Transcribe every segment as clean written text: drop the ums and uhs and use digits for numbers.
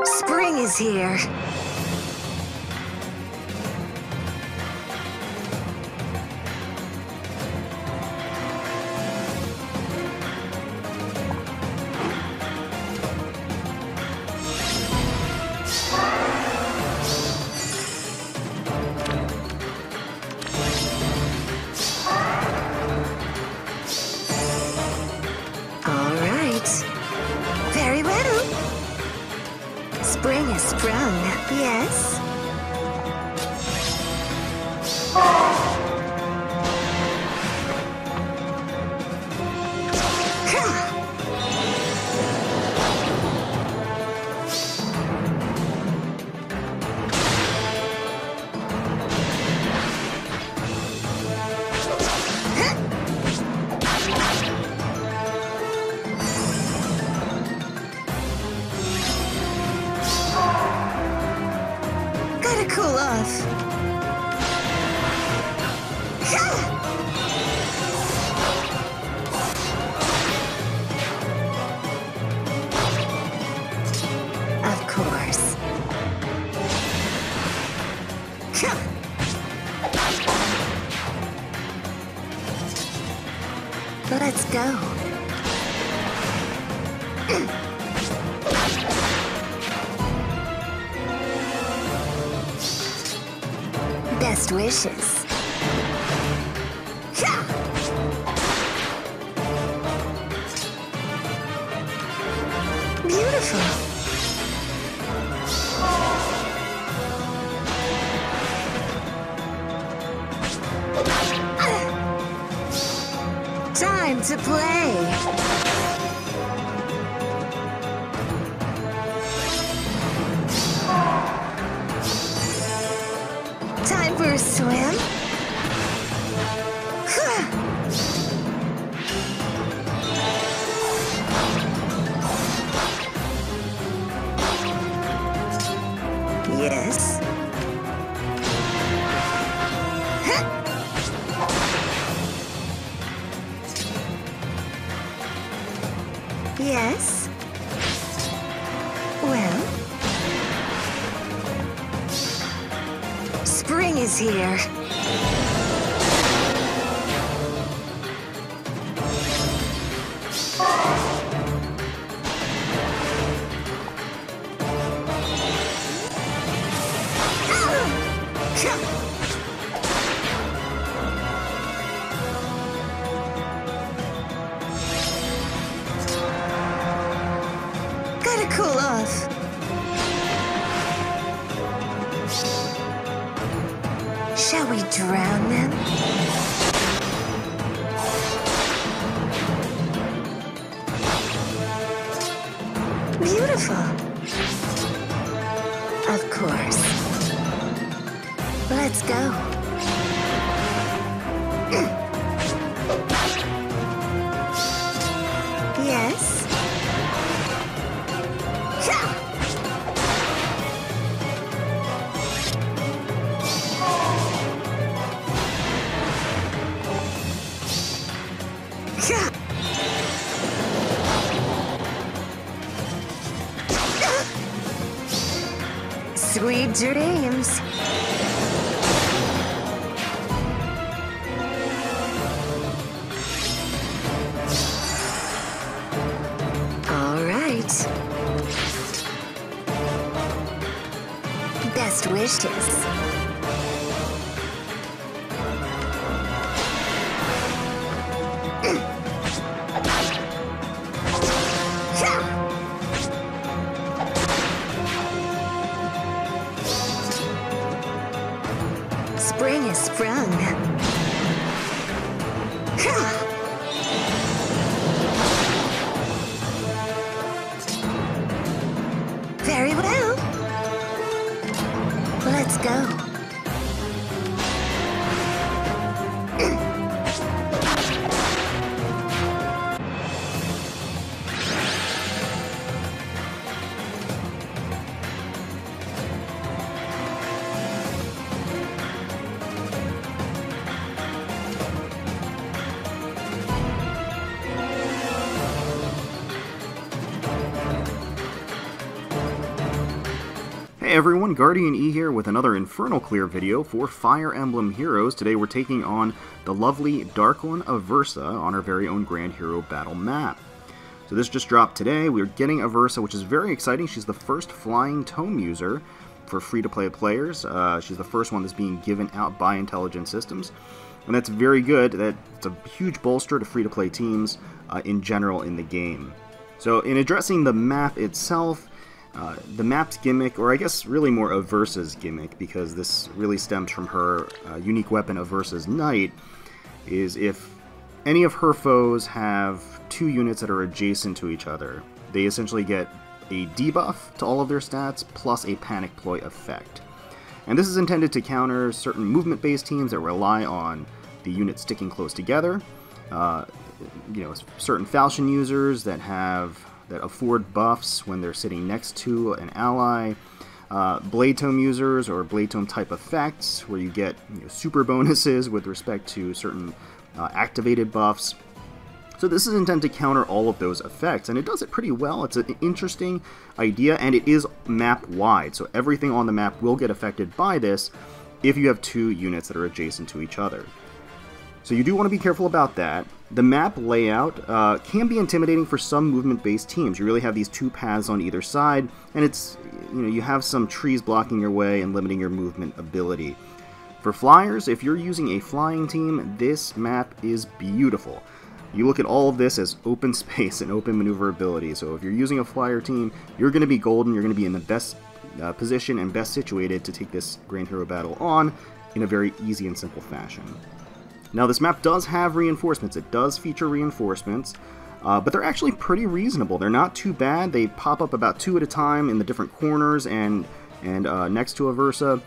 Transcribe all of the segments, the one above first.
Spring is here. All right. Very well. Spring has sprung, yes? Gotta cool off. Of course. Let's go. Best wishes. Beautiful. Time to play. Time for a swim? Yes. Yes. Well. Spring is here. Gotta cool off. Shall we drown them? Beautiful. Of course. Let's go. Yes. Sweet dreams. All right. Best wishes. Spring is sprung. Very well. Let's go. Hey everyone, GuardianE here with another Infernal Clear video for Fire Emblem Heroes. Today we're taking on the lovely Dark One Aversa on our very own Grand Hero Battle map. So this just dropped today. We're getting Aversa, which is very exciting. She's the first flying tome user for free-to-play players. She's the first one that's being given out by Intelligent Systems. And that's very good. That's a huge bolster to free-to-play teams in general in the game. So in addressing the map itself, the map's gimmick, or I guess really more Aversa's gimmick, because this really stems from her unique weapon, Aversa's Knight, is if any of her foes have two units that are adjacent to each other, they essentially get a debuff to all of their stats, plus a panic ploy effect. And this is intended to counter certain movement-based teams that rely on the units sticking close together, certain falchion users that afford buffs when they're sitting next to an ally, blade tome users or blade tome type effects where you get super bonuses with respect to certain activated buffs. So this is intended to counter all of those effects, and it does it pretty well. It's an interesting idea, and it is map wide, so everything on the map will get affected by this if you have two units that are adjacent to each other. So you do want to be careful about that. The map layout can be intimidating for some movement-based teams. You really have these two paths on either side, and it's you have some trees blocking your way and limiting your movement ability. For flyers, if you're using a flying team, this map is beautiful. You look at all of this as open space and open maneuverability. So if you're using a flyer team, you're going to be golden. You're going to be in the best position and best situated to take this Grand Hero battle on in a very easy and simple fashion. Now this map does have reinforcements. It does feature reinforcements, but they're actually pretty reasonable. They're not too bad. They pop up about 2 at a time in the different corners and next to Aversa.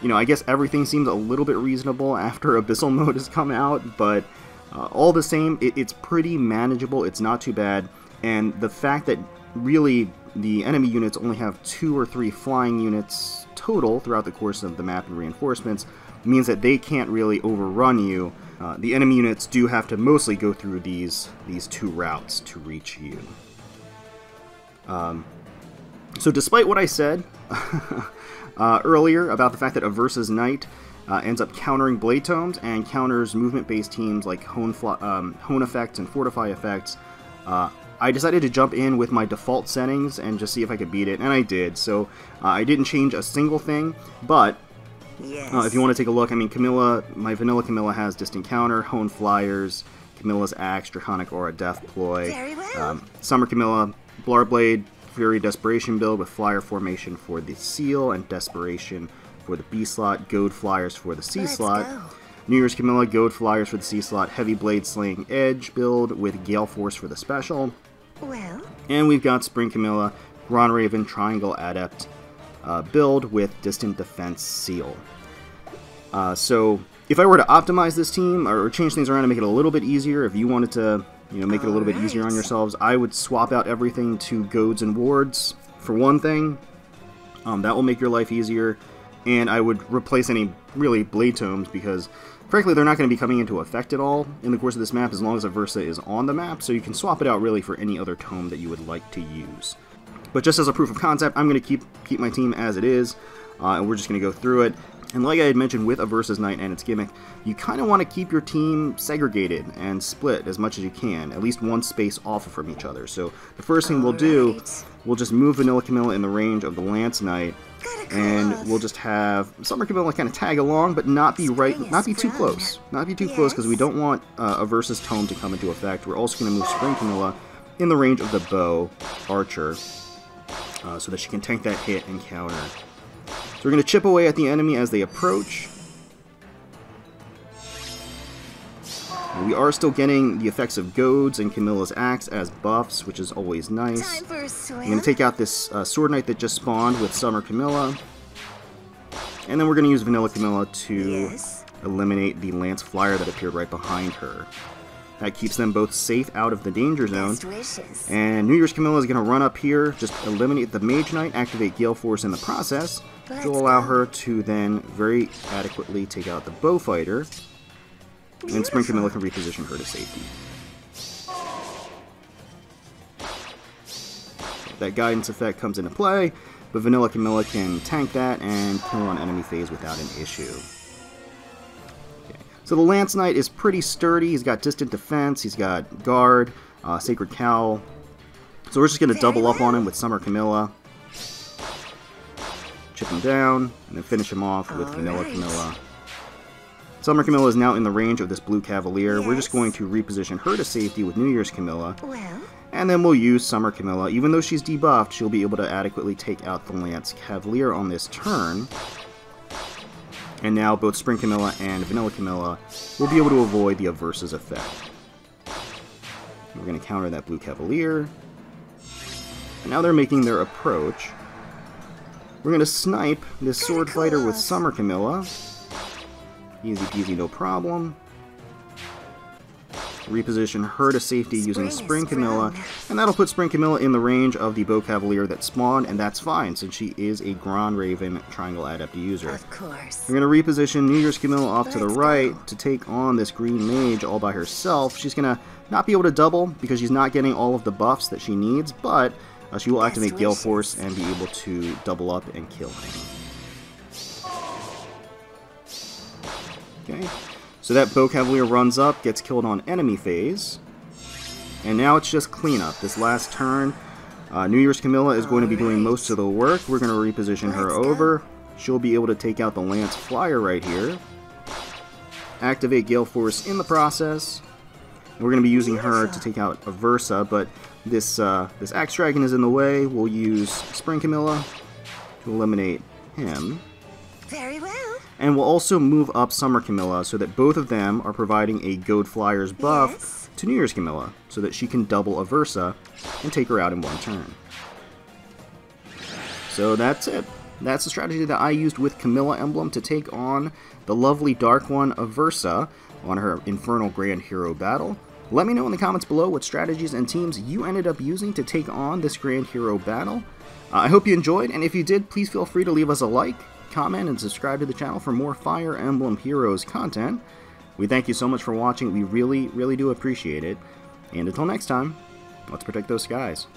I guess everything seems a little bit reasonable after Abyssal mode has come out, but all the same, it's pretty manageable. It's not too bad, and the fact that really the enemy units only have 2 or 3 flying units total throughout the course of the map and reinforcements means that they can't really overrun you. The enemy units do have to mostly go through these 2 routes to reach you. So despite what I said earlier about the fact that Aversa's Knight ends up countering blade tomes and counters movement-based teams like hone effects and fortify effects, I decided to jump in with my default settings and just see if I could beat it, and I did. So I didn't change a single thing, but if you want to take a look, I mean, my vanilla Camilla has Distant Counter, Hone Flyers, Camilla's Axe, Draconic Aura, Death Ploy. Very well. Summer Camilla, Blarblade, Fury Desperation build with Flyer Formation for the Seal and Desperation for the B slot, Goad Flyers for the C slot. New Year's Camilla, Goad Flyers for the C slot, Heavy Blade Slaying Edge build with Gale Force for the special. Well. And we've got Spring Camilla, Ron Raven, Triangle Adept build with Distant Defense Seal. So if I were to optimize this team or change things around and make it a little bit easier, if you wanted to make it a little bit easier on yourselves, I would swap out everything to Goads and Wards for one thing. That will make your life easier, and I would replace any really blade tomes because frankly they're not going to be coming into effect at all in the course of this map as long as Aversa is on the map, so you can swap it out really for any other tome that you would like to use. But just as a proof of concept, I'm going to keep my team as it is, and we're just going to go through it. And like I had mentioned with Aversa's Knight and its gimmick, you kind of want to keep your team segregated and split as much as you can, at least one space off from each other. So the first thing we'll do, we'll just move Vanilla Camilla in the range of the Lance Knight, and we'll just have Summer Camilla kind of tag along, but not be too close. Not be too close because we don't want Aversa's tome to come into effect. We're also going to move Spring Camilla in the range of the Bow Archer, so that she can tank that hit and counter. So we're going to chip away at the enemy as they approach. We are still getting the effects of Goads and Camilla's Axe as buffs, which is always nice. Time for a swim. I'm going to take out this Sword Knight that just spawned with Summer Camilla. And then we're going to use Vanilla Camilla to eliminate the Lance Flyer that appeared right behind her. That keeps them both safe out of the danger zone. And New Year's Camilla is going to run up here, just eliminate the Mage Knight, activate Gale Force in the process, which will allow her to then very adequately take out the Bow Fighter, and Spring Camilla can reposition her to safety. that guidance effect comes into play, but Vanilla Camilla can tank that and kill on enemy phase without an issue. Okay. So the Lance Knight is pretty sturdy. He's got distant defense, he's got guard, Sacred Cowl. So we're just going to double up on him with Summer Camilla. Chip him down, and then finish him off with Vanilla Camilla. Summer Camilla is now in the range of this Blue Cavalier. We're just going to reposition her to safety with New Year's Camilla. And then we'll use Summer Camilla. Even though she's debuffed, she'll be able to adequately take out the Lance Cavalier on this turn. And now both Spring Camilla and Vanilla Camilla will be able to avoid the Aversa's effect. We're going to counter that Blue Cavalier. And now they're making their approach. We're going to snipe this Sword Fighter with Summer Camilla. Easy peasy, no problem. Reposition her to safety using Spring Camilla, and that'll put Spring Camilla in the range of the Bow Cavalier that spawned, and that's fine, since she is a Grand Raven Triangle Adept user. Of course. We're going to reposition New Year's Camilla off to the right to take on this Green Mage all by herself. She's going to not be able to double, because she's not getting all of the buffs that she needs, but she will activate Gale Force and be able to double up and kill him. Okay, so that Bow Cavalier runs up, gets killed on enemy phase, and now it's just cleanup. This last turn, New Year's Camilla is going to be doing most of the work. We're going to reposition her over. She'll be able to take out the Lance Flyer right here. Activate Gale Force in the process. We're going to be using her to take out Aversa, but this Axe Dragon is in the way. We'll use Spring Camilla to eliminate him. Very well. And we'll also move up Summer Camilla so that both of them are providing a Goad Flyers buff to New Year's Camilla so that she can double Aversa and take her out in one turn. So that's it. That's the strategy that I used with Camilla Emblem to take on the lovely Dark One Aversa on her Infernal Grand Hero battle. Let me know in the comments below what strategies and teams you ended up using to take on this Grand Hero battle. I hope you enjoyed, and if you did, please feel free to leave us a like, comment, and subscribe to the channel for more Fire Emblem Heroes content. We thank you so much for watching. We really, really do appreciate it. And until next time, let's protect those skies.